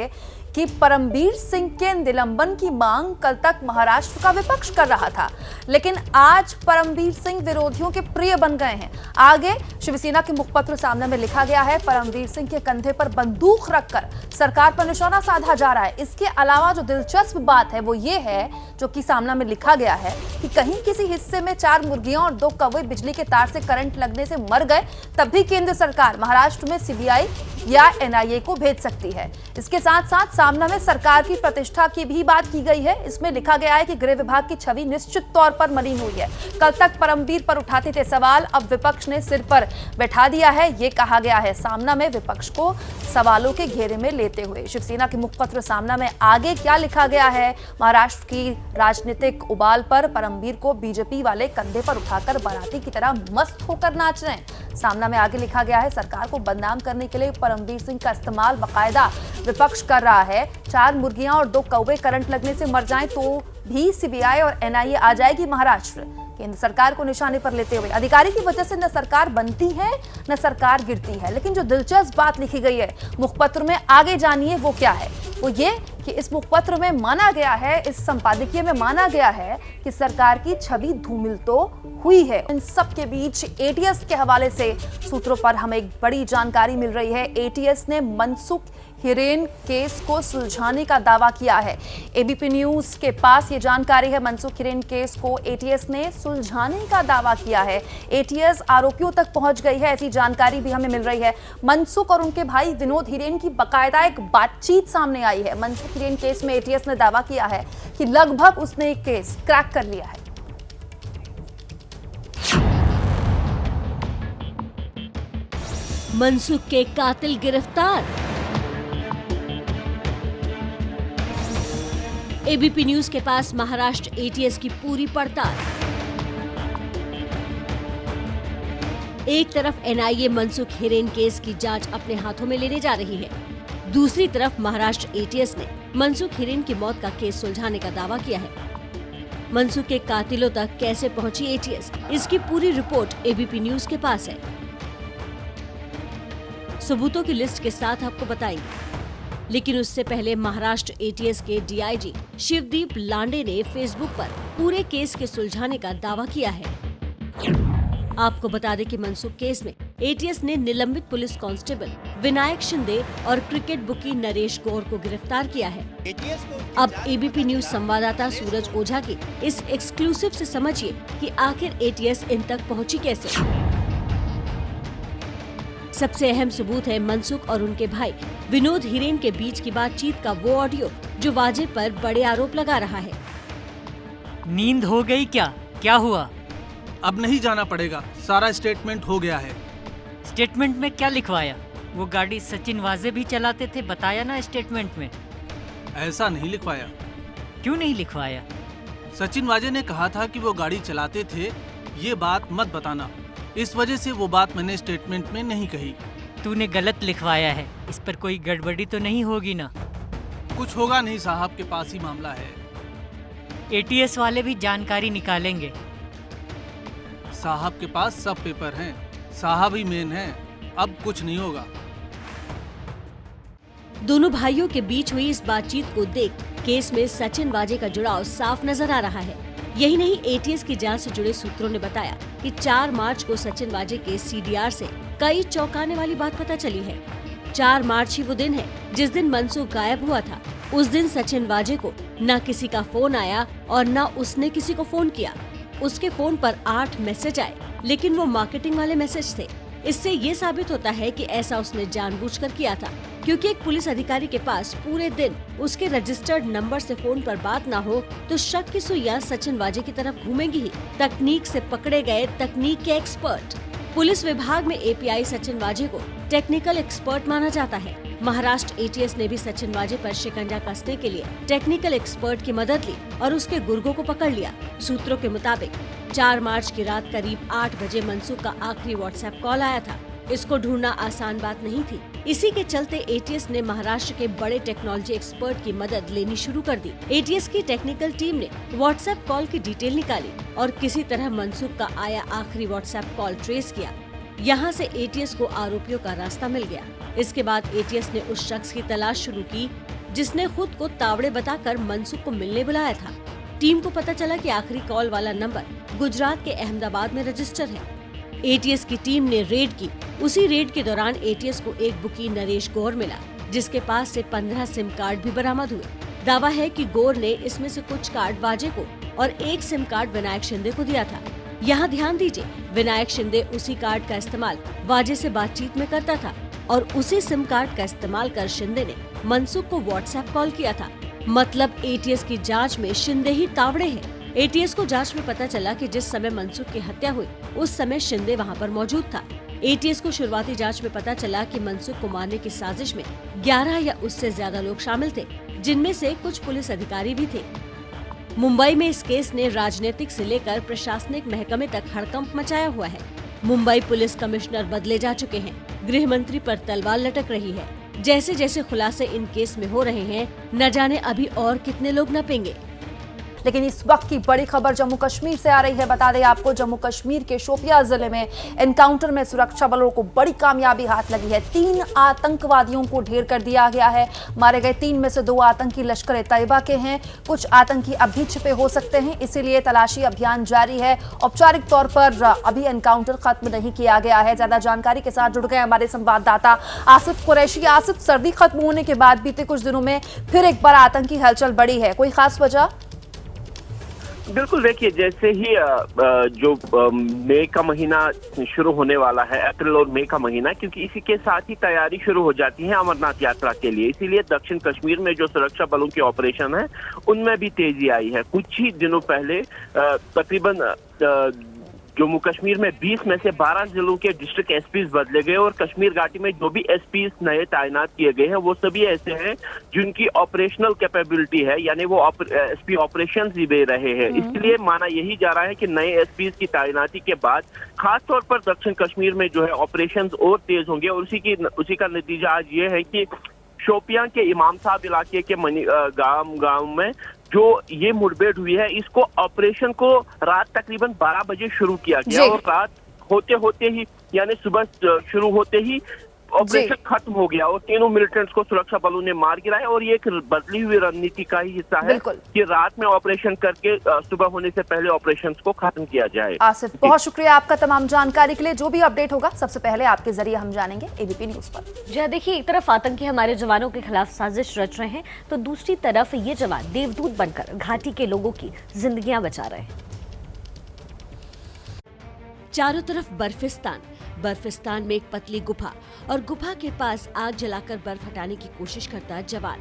कि परमवीर सिंह के निलंबन की मांग कल तक महाराष्ट्र का विपक्ष कर रहा था, लेकिन आज परमवीर सिंह विरोधियों के प्रिय बन गए हैं। आगे शिवसेना के मुखपत्र सामने में लिखा गया है, परमवीर सिंह के कंधे पर बंदूक रखकर सरकार पर निशाना साधा जा रहा है। इसके अलावा जो दिलचस्प बात है वो ये है, जो कि सामना में लिखा गया है कि कहीं किसी हिस्से में 4 मुर्गियां और 2 कौवे बिजली के तार से करंट लगने से मर गए, तब भी केंद्र सरकार महाराष्ट्र में सीबीआई या एनआईए को भेज सकती है। इसके साथ साथ सामना में सरकार की प्रतिष्ठा की भी बात की गई है। इसमें लिखा गया है कि गृह विभाग की छवि निश्चित तौर पर मलिन हुई है। कल तक परमवीर पर उठाते थे सवाल, अब विपक्ष ने सिर पर बैठा दिया है, ये कहा गया है। सामना में विपक्ष को सवालों के घेरे में लेते हुए शिवसेना के मुखपत्र सामना में आगे क्या लिखा गया है, महाराष्ट्र की राजनीतिक उबाल पर परमवीर को बीजेपी वाले कंधे पर उठाकर बाराती की तरह मस्त होकर नाच रहे हैं। सामना में आगे लिखा गया है, सरकार को बदनाम करने के लिए परमवीर सिंह का इस्तेमाल बाकायदा विपक्ष कर रहा है। 4 मुर्गियां और 2 कौवे करंट लगने से मर जाएं तो भी सीबीआई और एनआईए आ जाएगी महाराष्ट्र। केंद्र सरकार को निशाने पर लेते हुए अधिकारी की वजह से न सरकार बनती है न सरकार गिरती है। लेकिन जो दिलचस्प बात लिखी गई है मुखपत्र में, आगे जानिए वो क्या है। वो ये कि इस मुखपत्र में माना गया है, इस संपादकीय में माना गया है कि सरकार की छवि धूमिल तो हुई है। इन सब के बीच एटीएस के हवाले से सूत्रों पर हमें एक बड़ी जानकारी मिल रही है। एटीएस ने मनसुख हिरेन केस को सुलझाने का दावा किया है। एबीपी न्यूज के पास ये जानकारी है, मनसुख हिरेन केस को एटीएस ने सुलझाने का दावा किया है। एटीएस आरोपियों तक पहुंच गई है, ऐसी जानकारी भी हमें मिल रही है। मनसुख और उनके भाई विनोद हिरेन की बकायदा एक बातचीत सामने आई है। मनसुख हिरेन केस में एटीएस ने दावा किया है कि लगभग उसने एक केस क्रैक कर लिया है। मनसुख के कातिल गिरफ्तार। एबीपी न्यूज के पास महाराष्ट्र एटीएस की पूरी पड़ताल। एक तरफ एनआईए मनसुख हिरेन केस की जांच अपने हाथों में लेने जा रही है, दूसरी तरफ महाराष्ट्र एटीएस ने मनसुख हिरेन की मौत का केस सुलझाने का दावा किया है। मनसुख के कातिलों तक कैसे पहुंची एटीएस, इसकी पूरी रिपोर्ट एबीपी न्यूज के पास है। सबूतों की लिस्ट के साथ आपको बताएंगे, लेकिन उससे पहले महाराष्ट्र एटीएस के डीआईजी शिवदीप लांडे ने फेसबुक पर पूरे केस के सुलझाने का दावा किया है। आपको बता दें कि मनसुख केस में एटीएस ने निलंबित पुलिस कांस्टेबल विनायक शिंदे और क्रिकेट बुकी नरेश गौर को गिरफ्तार किया है। अब एबीपी न्यूज संवाददाता सूरज ओझा की इस एक्सक्लूसिव से समझिए कि आखिर एटीएस इन तक पहुंची कैसे। सबसे अहम सबूत है मनसुख और उनके भाई विनोद हिरेन के बीच की बातचीत का वो ऑडियो जो वाजिद पर बड़े आरोप लगा रहा है। नींद हो गई क्या? क्या हुआ? अब नहीं जाना पड़ेगा, सारा स्टेटमेंट हो गया है। स्टेटमेंट में क्या लिखवाया? वो गाड़ी सचिन वाजे भी चलाते थे, बताया ना स्टेटमेंट में। ऐसा नहीं लिखवाया। क्यों नहीं लिखवाया? सचिन वाजे ने कहा था कि वो गाड़ी चलाते थे, ये बात मत बताना। इस वजह से वो बात मैंने स्टेटमेंट में नहीं कही। तूने गलत लिखवाया है, इस पर कोई गड़बड़ी तो नहीं होगी ना? कुछ होगा नहीं, साहब के पास ही मामला है। एटीएस वाले भी जानकारी निकालेंगे। साहब के पास सब पेपर हैं, साहब ही मेन हैं, अब कुछ नहीं होगा। दोनों भाइयों के बीच हुई इस बातचीत को देख केस में सचिन वाजे का जुड़ाव साफ नजर आ रहा है। यही नहीं, एटीएस की जांच से जुड़े सूत्रों ने बताया कि 4 मार्च को सचिन वाजे के सीडीआर से कई चौंकाने वाली बात पता चली है। 4 मार्च ही वो दिन है जिस दिन मनसुख गायब हुआ था। उस दिन सचिन वाजे को न किसी का फोन आया और न उसने किसी को फोन किया। उसके फोन पर 8 मैसेज आए, लेकिन वो मार्केटिंग वाले मैसेज थे। इससे ये साबित होता है कि ऐसा उसने जानबूझकर किया था, क्योंकि एक पुलिस अधिकारी के पास पूरे दिन उसके रजिस्टर्ड नंबर से फोन पर बात ना हो तो शक की सुइयां सचिन वाजे की तरफ घूमेंगी ही। तकनीक से पकड़े गए तकनीक के एक्सपर्ट। पुलिस विभाग में एपीआई सचिन वाजे को टेक्निकल एक्सपर्ट माना जाता है। महाराष्ट्र एटीएस ने भी सचिन वाजे पर शिकंजा कसने के लिए टेक्निकल एक्सपर्ट की मदद ली और उसके गुर्गों को पकड़ लिया। सूत्रों के मुताबिक 4 मार्च की रात करीब 8 बजे मनसुख का आखिरी व्हाट्सएप कॉल आया था। इसको ढूंढना आसान बात नहीं थी। इसी के चलते एटीएस ने महाराष्ट्र के बड़े टेक्नोलॉजी एक्सपर्ट की मदद लेनी शुरू कर दी। एटीएस की टेक्निकल टीम ने व्हाट्सएप कॉल की डिटेल निकाली और किसी तरह मनसुख का आया आखिरी व्हाट्सएप कॉल ट्रेस किया। यहाँ से एटीएस को आरोपियों का रास्ता मिल गया। इसके बाद एटीएस ने उस शख्स की तलाश शुरू की जिसने खुद को तावड़े बताकर मनसुख को मिलने बुलाया था। टीम को पता चला कि आखिरी कॉल वाला नंबर गुजरात के अहमदाबाद में रजिस्टर है। एटीएस की टीम ने रेड की। उसी रेड के दौरान एटीएस को एक बुकी नरेश गौर मिला, जिसके पास से 15 सिम कार्ड भी बरामद हुए। दावा है कि गौर ने इसमें से कुछ कार्ड वाजे को और एक सिम कार्ड विनायक शिंदे को दिया था। यहाँ ध्यान दीजिए, विनायक शिंदे उसी कार्ड का इस्तेमाल वाजे से बातचीत में करता था और उसी सिम कार्ड का इस्तेमाल कर शिंदे ने मनसुख को व्हाट्सएप कॉल किया था। मतलब एटीएस की जांच में शिंदे ही तावड़े हैं। एटीएस को जांच में पता चला कि जिस समय मनसुख की हत्या हुई उस समय शिंदे वहां पर मौजूद था। एटीएस को शुरुआती जांच में पता चला कि मनसुख को मारने की साजिश में 11 या उससे ज्यादा लोग शामिल थे, जिनमें से कुछ पुलिस अधिकारी भी थे। मुंबई में इस केस ने राजनीतिक से लेकर प्रशासनिक महकमे तक हड़कंप मचाया हुआ है। मुंबई पुलिस कमिश्नर बदले जा चुके हैं। गृह मंत्री पर तलवार लटक रही है। जैसे जैसे खुलासे इन केस में हो रहे हैं, न जाने अभी और कितने लोग नपेंगे। लेकिन इस वक्त की बड़ी खबर जम्मू कश्मीर से आ रही है। बता दें आपको, जम्मू कश्मीर के शोपियां जिले में एनकाउंटर में सुरक्षा बलों को बड़ी कामयाबी हाथ लगी है। 3 आतंकवादियों को ढेर कर दिया गया है। मारे गए 3 में से 2 आतंकी लश्कर तैयबा के हैं। कुछ आतंकी अभी छिपे हो सकते हैं, इसीलिए तलाशी अभियान जारी है। औपचारिक तौर पर अभी एनकाउंटर खत्म नहीं किया गया है। ज्यादा जानकारी के साथ जुड़ गए हमारे संवाददाता आसिफ कुरैशी। आसिफ, सर्दी खत्म होने के बाद बीते कुछ दिनों में फिर एक बार आतंकी हलचल बढ़ी है, कोई खास वजह? बिल्कुल, देखिए, जैसे ही जो मई का महीना शुरू होने वाला है, अप्रैल और मई का महीना, क्योंकि इसी के साथ ही तैयारी शुरू हो जाती है अमरनाथ यात्रा के लिए, इसीलिए दक्षिण कश्मीर में जो सुरक्षा बलों के ऑपरेशन है उनमें भी तेजी आई है। कुछ ही दिनों पहले तकरीबन जम्मू कश्मीर में 20 में से 12 जिलों के डिस्ट्रिक्ट एसपीज बदले गए और कश्मीर घाटी में जो भी एसपीज नए तैनात किए गए हैं वो सभी ऐसे हैं जिनकी ऑपरेशनल कैपेबिलिटी है, यानी वो एसपी ऑपरेशंस ही दे रहे हैं। इसलिए माना यही जा रहा है कि नए एसपीज की तैनाती के बाद खासतौर पर दक्षिण कश्मीर में जो है ऑपरेशंस और तेज होंगे और उसी का नतीजा आज ये है कि शोपियां के इमाम साहब इलाके के गांव में जो ये मुठभेड़ हुई है, इसको ऑपरेशन को रात तकरीबन 12 बजे शुरू किया गया और रात होते होते ही, यानी सुबह शुरू होते ही ऑपरेशन खत्म हो गया और तीनों मिलिटेंट्स को सुरक्षा बलों ने मार गिराया। और ये एक बदली हुई रणनीति का ही हिस्सा है कि रात में ऑपरेशन करके सुबह होने से पहले ऑपरेशन को खत्म किया जाए। आसिफ, बहुत शुक्रिया आपका तमाम जानकारी के लिए। जो भी अपडेट होगा सबसे पहले आपके जरिए हम जानेंगे एबीपी न्यूज पर। जी देखिए, एक तरफ आतंकी हमारे जवानों के खिलाफ साजिश रच रहे हैं तो दूसरी तरफ ये जवान देवदूत बनकर घाटी के लोगों की जिंदगियां बचा रहे हैं। चारों तरफ बर्फिस्तान, बर्फिस्तान में एक पतली गुफा और गुफा के पास आग जलाकर बर्फ हटाने की कोशिश करता जवान।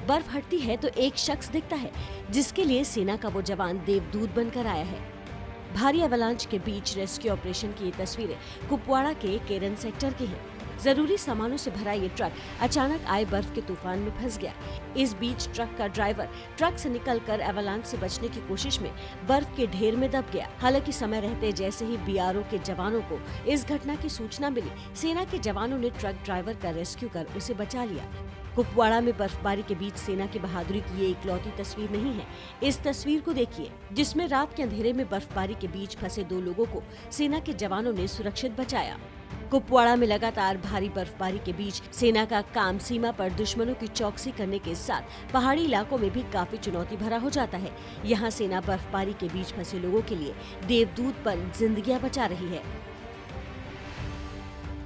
बर्फ हटती है तो एक शख्स दिखता है जिसके लिए सेना का वो जवान देवदूत बनकर आया है। भारी अवलांच के बीच रेस्क्यू ऑपरेशन की ये तस्वीरें कुपवाड़ा के केरन सेक्टर की हैं। जरूरी सामानों से भरा ये ट्रक अचानक आए बर्फ के तूफान में फंस गया। इस बीच ट्रक का ड्राइवर ट्रक से निकलकर एवलांच से बचने की कोशिश में बर्फ के ढेर में दब गया। हालांकि समय रहते जैसे ही बीआरओ के जवानों को इस घटना की सूचना मिली, सेना के जवानों ने ट्रक ड्राइवर का रेस्क्यू कर उसे बचा लिया। कुपवाड़ा में बर्फबारी के बीच सेना की बहादुरी की ये इकलौती तस्वीर नहीं है। इस तस्वीर को देखिए, जिसमें रात के अंधेरे में बर्फबारी के बीच फंसे 2 लोगों को सेना के जवानों ने सुरक्षित बचाया। कुपवाड़ा में लगातार भारी बर्फबारी के बीच सेना का काम सीमा पर दुश्मनों की चौकसी करने के साथ पहाड़ी इलाकों में भी काफी चुनौती भरा हो जाता है। यहाँ सेना बर्फबारी के बीच फंसे लोगों के लिए देवदूत बन जिंदगियां बचा रही है।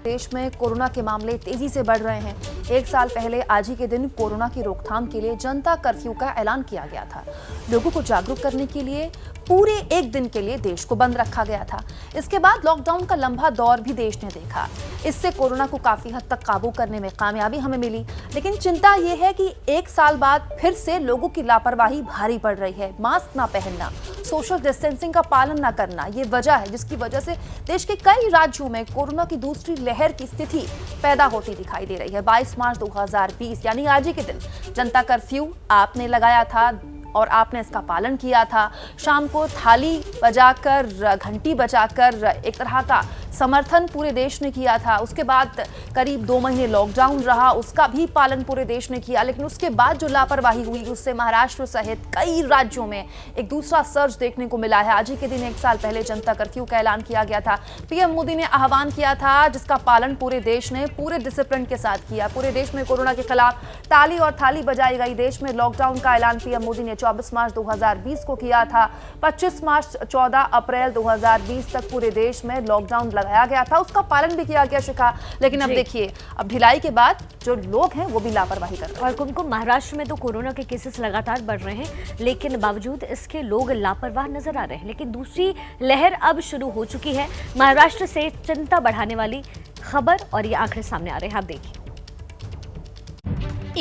देश में कोरोना के मामले तेजी से बढ़ रहे हैं। 1 साल पहले आज ही के दिन कोरोना की रोकथाम के लिए जनता कर्फ्यू का ऐलान किया गया था। लोगों को जागरूक करने के लिए पूरे 1 दिन के लिए देश को बंद रखा गया था। इसके बाद लॉकडाउन का लंबा दौर भी देश ने देखा। इससे कोरोना को काफी हद तक काबू करने में कामयाबी हमें मिली। लेकिन चिंता ये है कि 1 साल बाद फिर से लोगों की लापरवाही भारी पड़ रही है। मास्क ना पहनना, सोशल डिस्टेंसिंग का पालन ना करना, ये वजह है जिसकी वजह से देश के कई राज्यों में कोरोना की दूसरी लहर की स्थिति पैदा होती दिखाई दे रही है। 22 मार्च 2020 यानी आज ही के दिन जनता कर्फ्यू आपने लगाया था और आपने इसका पालन किया था। शाम को थाली बजाकर, घंटी बजाकर एक तरह का समर्थन पूरे देश ने किया था। उसके बाद करीब 2 महीने लॉकडाउन रहा, उसका भी पालन पूरे देश ने किया। लेकिन उसके बाद जो लापरवाही हुई उससे महाराष्ट्र सहित कई राज्यों में एक दूसरा सर्ज देखने को मिला है। आज ही के दिन 1 साल पहले जनता कर्फ्यू का ऐलान किया गया था। पीएम मोदी ने आह्वान किया था जिसका पालन पूरे देश ने पूरे डिसिप्लिन के साथ किया। पूरे देश में कोरोना के खिलाफ ताली और थाली बजाई गई। देश में लॉकडाउन का ऐलान पीएम मोदी ने 24 मार्च 2020 को किया था। 25 मार्च 14 अप्रैल 2020 तक पूरे देश में लॉकडाउन लगाया गया था। उसका पालन भी किया गया शिखा। लेकिन अब देखिए, अब ढिलाई के बाद जो लोग हैं वो भी लापरवाही कर रहे हैं। और कुमकुम, महाराष्ट्र में तो कोरोना के केसेस लगातार बढ़ रहे हैं, लेकिन बावजूद इसके लोग लापरवाह नजर आ रहे हैं। लेकिन दूसरी लहर अब शुरू हो चुकी है। महाराष्ट्र से चिंता बढ़ाने वाली खबर और ये आंकड़े सामने आ रहे हैं, आप देखिए।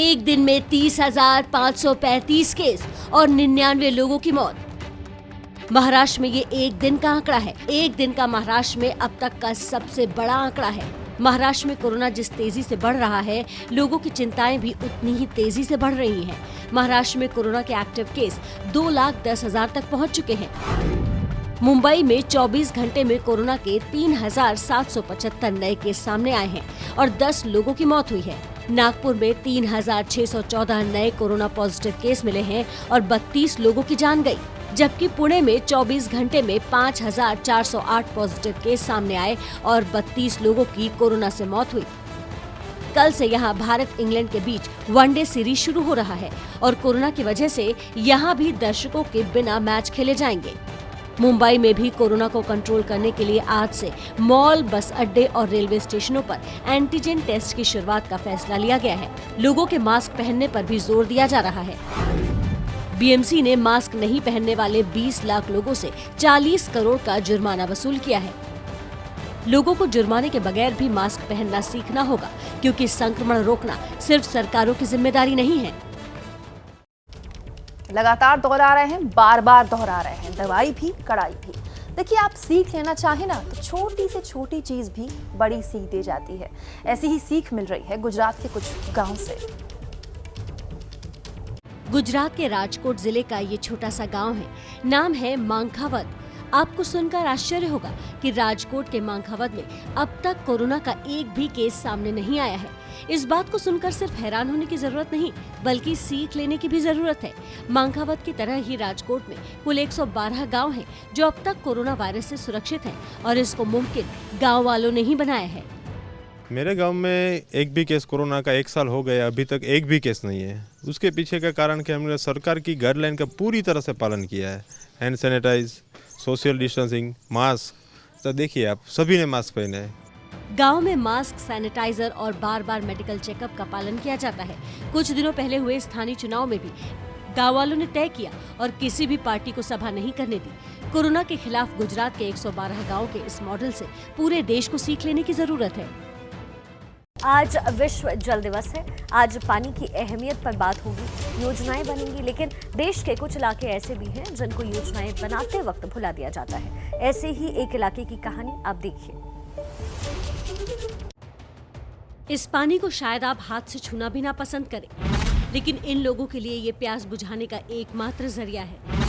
एक दिन में 30,535 केस और 99 लोगों की मौत। महाराष्ट्र में ये एक दिन का आंकड़ा है। एक दिन का महाराष्ट्र में अब तक का सबसे बड़ा आंकड़ा है। महाराष्ट्र में कोरोना जिस तेजी से बढ़ रहा है, लोगों की चिंताएं भी उतनी ही तेजी से बढ़ रही हैं। महाराष्ट्र में कोरोना के एक्टिव केस 2,10,000 तक पहुंच चुके हैं। मुंबई में 24 घंटे में कोरोना के 3,775 नए केस सामने आए हैं और 10 लोगों की मौत हुई है। नागपुर में 3,614 नए कोरोना पॉजिटिव केस मिले हैं और 32 लोगों की जान गई। जबकि पुणे में 24 घंटे में 5,408 पॉजिटिव केस सामने आए और 32 लोगों की कोरोना से मौत हुई। कल से यहाँ भारत इंग्लैंड के बीच वनडे सीरीज शुरू हो रहा है और कोरोना की वजह से यहाँ भी दर्शकों के बिना मैच खेले जाएंगे। मुंबई में भी कोरोना को कंट्रोल करने के लिए आज से मॉल, बस अड्डे और रेलवे स्टेशनों पर एंटीजन टेस्ट की शुरुआत का फैसला लिया गया है। लोगों के मास्क पहनने पर भी जोर दिया जा रहा है। बीएमसी ने मास्क नहीं पहनने वाले 20 लाख लोगों से 40 करोड़ का जुर्माना वसूल किया है। लोगों को जुर्माने के बगैर भी मास्क पहनना सीखना होगा, क्योंकि संक्रमण रोकना सिर्फ सरकारों की जिम्मेदारी नहीं है। लगातार दोहरा रहे हैं, बार बार दोहरा रहे हैं, दवाई भी कड़ाई भी। देखिए, आप सीख लेना चाहें ना तो छोटी से छोटी चीज भी बड़ी सीख दे जाती है। ऐसी ही सीख मिल रही है गुजरात के कुछ गांव से। गुजरात के राजकोट जिले का ये छोटा सा गांव है, नाम है मांखावत। आपको सुनकर आश्चर्य होगा कि राजकोट के मांखावत में अब तक कोरोना का एक भी केस सामने नहीं आया है। इस बात को सुनकर सिर्फ हैरान होने की जरूरत नहीं, बल्कि सीख लेने की भी जरूरत है। मांखावत की तरह ही राजकोट में कुल 112 गांव हैं जो अब तक कोरोना वायरस से सुरक्षित हैं और इसको मुमकिन गांव वालों ने ही बनाया है। मेरे गांव में एक भी केस कोरोना का 1 साल हो गया, अभी तक एक भी केस नहीं है। उसके पीछे का कारण कि हमने सरकार की गाइडलाइन का पूरी तरह से पालन किया है। Hand sanitise, social distancing, mask, तो देखिए आप सभी ने मास्क पहने हैं। गांव में मास्क, सैनिटाइजर और बार बार मेडिकल चेकअप का पालन किया जाता है। कुछ दिनों पहले हुए स्थानीय चुनाव में भी गांव वालों ने तय किया और किसी भी पार्टी को सभा नहीं करने दी। कोरोना के खिलाफ गुजरात के 112 गाँव के इस मॉडल से पूरे देश को सीख लेने की जरूरत है। आज विश्व जल दिवस है। आज पानी की अहमियत पर बात होगी, योजनाएं बनेंगी, लेकिन देश के कुछ इलाके ऐसे भी हैं जिनको योजनाएं बनाते वक्त भुला दिया जाता है। ऐसे ही एक इलाके की कहानी आप देखिए। इस पानी को शायद आप हाथ से छूना भी ना पसंद करें, लेकिन इन लोगों के लिए ये प्यास बुझाने का एकमात्र जरिया है।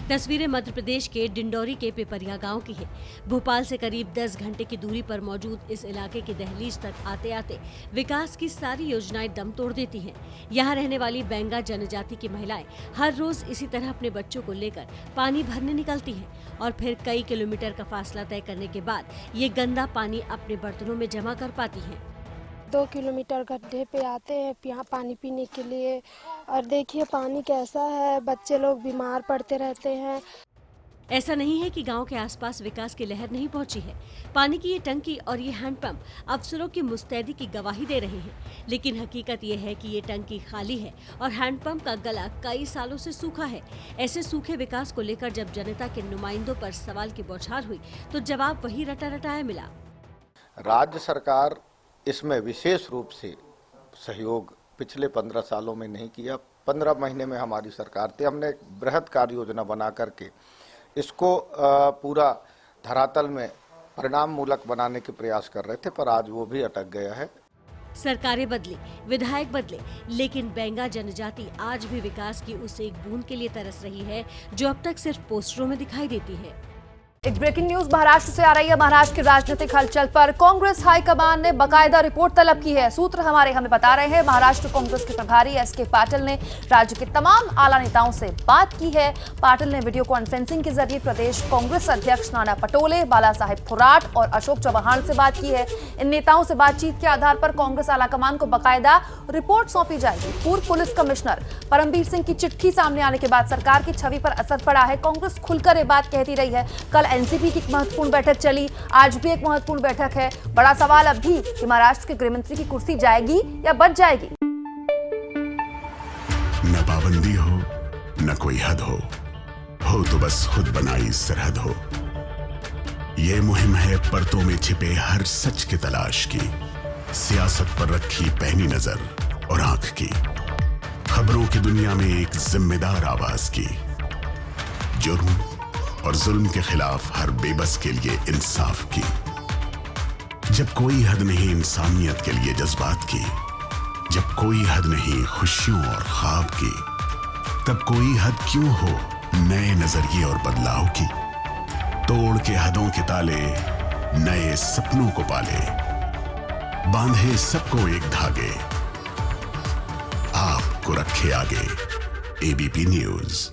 तस्वीरें मध्य प्रदेश के डिंडौरी के पिपरिया गांव की है। भोपाल से करीब 10 घंटे की दूरी पर मौजूद इस इलाके की दहलीज तक आते आते विकास की सारी योजनाएं दम तोड़ देती हैं। यहाँ रहने वाली बेंगा जनजाति की महिलाएं हर रोज इसी तरह अपने बच्चों को लेकर पानी भरने निकलती हैं और फिर कई किलोमीटर का फासला तय करने के बाद ये गंदा पानी अपने बर्तनों में जमा कर पाती हैं। 2 किलोमीटर गड्ढे पे आते हैं यहाँ पानी पीने के लिए, और देखिए पानी कैसा है, बच्चे लोग बीमार पड़ते रहते हैं। ऐसा नहीं है कि गांव के आसपास विकास की लहर नहीं पहुंची है। पानी की ये टंकी और ये हैंडपंप अफसरों की मुस्तैदी की गवाही दे रहे हैं, लेकिन हकीकत ये है कि ये टंकी खाली है और हैंडपंप का गला कई सालों से सूखा है। ऐसे सूखे विकास को लेकर जब जनता के नुमाइंदों पर सवाल की बौछार हुई तो जवाब वही रटा रटाया मिला। राज्य सरकार इसमें विशेष रूप से सहयोग पिछले 15 सालों में नहीं किया। 15 महीने में हमारी सरकार थी, हमने एक बृहद कार्य योजना बना करके इसको पूरा धरातल में परिणाम मूलक बनाने के प्रयास कर रहे थे, पर आज वो भी अटक गया है। सरकारें बदली, विधायक बदले, लेकिन बेंगा जनजाति आज भी विकास की उस एक बूंद के लिए तरस रही है जो अब तक सिर्फ पोस्टरों में दिखाई देती है। एक ब्रेकिंग न्यूज महाराष्ट्र से आ रही है। महाराष्ट्र की राजनीतिक हलचल पर कांग्रेस हाईकमान ने बकायदा रिपोर्ट तलब की है। सूत्र हमें बता रहे हैं महाराष्ट्र कांग्रेस के प्रभारी एसके पाटिल ने राज्य के तमाम आला नेताओं से बात की है। पाटिल ने वीडियो कॉन्फ्रेंसिंग के जरिए प्रदेश कांग्रेस अध्यक्ष नाना पटोले, बाला साहेब थोराट और अशोक चव्हाण से बात की है। इन नेताओं से बातचीत के आधार पर कांग्रेस आलाकमान को बकायदा रिपोर्ट सौंपी जाएगी। पूर्व पुलिस कमिश्नर परमबीर सिंह की चिट्ठी सामने आने के बाद सरकार की छवि पर असर पड़ा है। कांग्रेस खुलकर ये बात कहती रही है। कल एनसीपी की एक महत्वपूर्ण बैठक चली, आज भी एक महत्वपूर्ण बैठक है। बड़ा सवाल अब भी कि महाराष्ट्र के गृहमंत्री की कुर्सी जाएगी या बच जाएगी। न पाबंदी हो न कोई हद हो तो बस खुद बनाई सरहद हो। ये मुहिम है परतों में छिपे हर सच की तलाश की, सियासत पर रखी पैनी नजर और आंख की, खबरों की दुनिया में एक जिम्मेदार आवाज की, जुर्म और जुल्म के खिलाफ हर बेबस के लिए इंसाफ की। जब कोई हद नहीं इंसानियत के लिए जज्बात की, जब कोई हद नहीं खुशियों और ख्वाब की, तब कोई हद क्यों हो नए नजरिए और बदलाव की। तोड़ के हदों के ताले नए सपनों को पाले, बांधे सबको एक धागे, आपको रखे आगे एबीपी न्यूज।